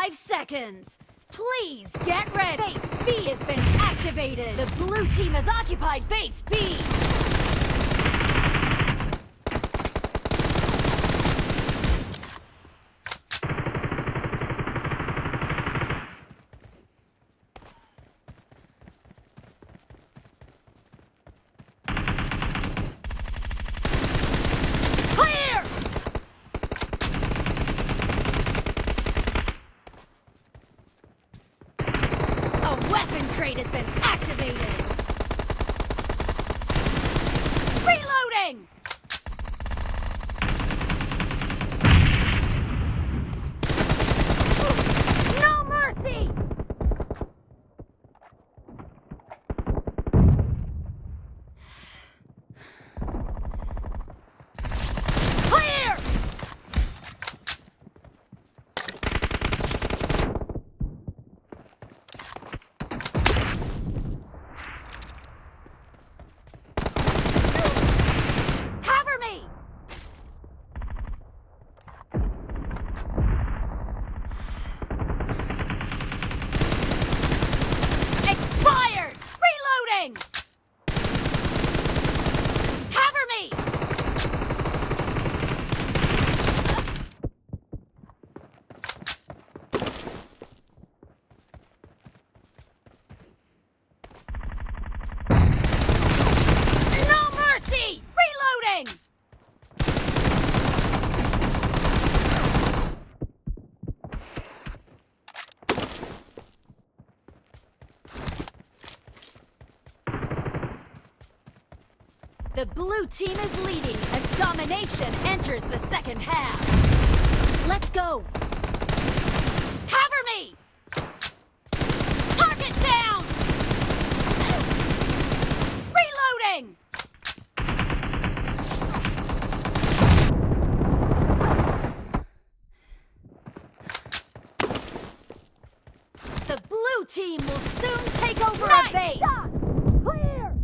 5 seconds. Please get ready. Base B has been activated. The blue team has occupied Base B. Crate has been activated! Reloading! No mercy! Clear! The blue team is leading as domination enters the second half. Let's go! Cover me! Target down! Reloading! The blue team will soon take over a base! Clear!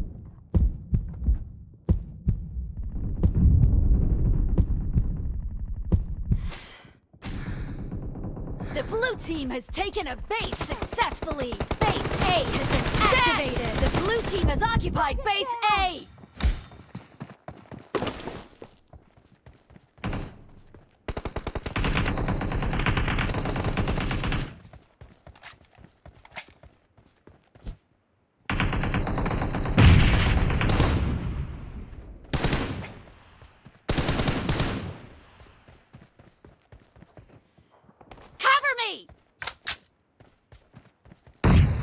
The blue team has taken a base successfully. Base A has been activated. The blue team has occupied Base A.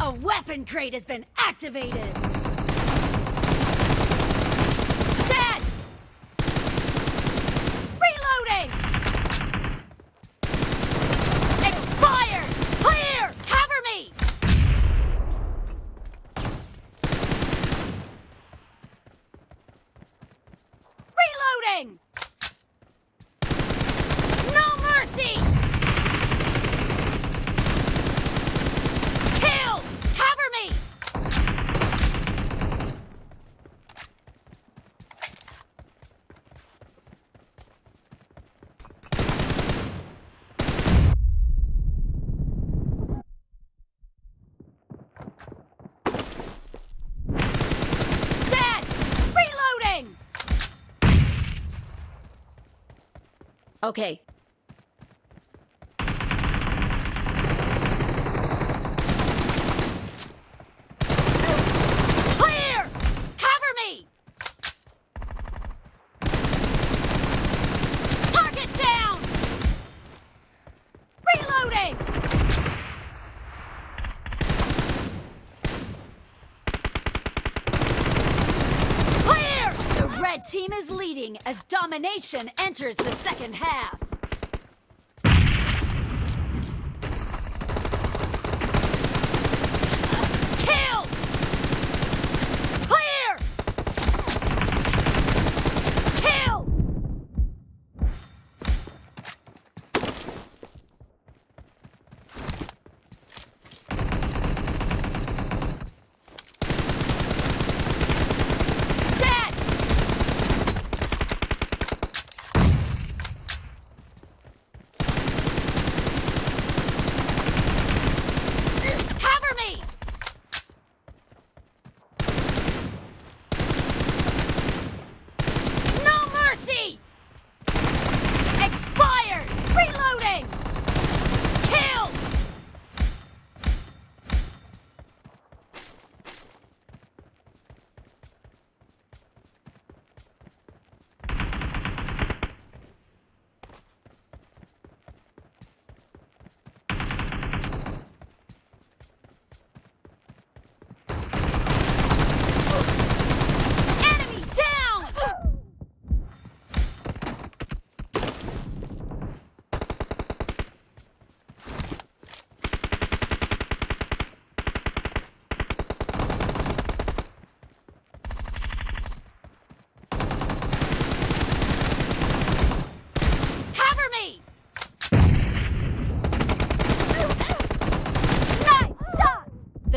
A weapon crate has been activated! Dead! Reloading! Expired! Clear! Cover me! Reloading! No mercy! Okay. Clear! Cover me! Target down! Reloading! Clear! The red team is leading as domination enters the second half.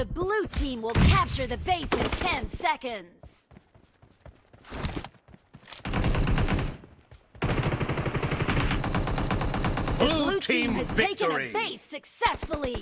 The blue team will capture the base in 10 seconds. The blue team has taken a base successfully.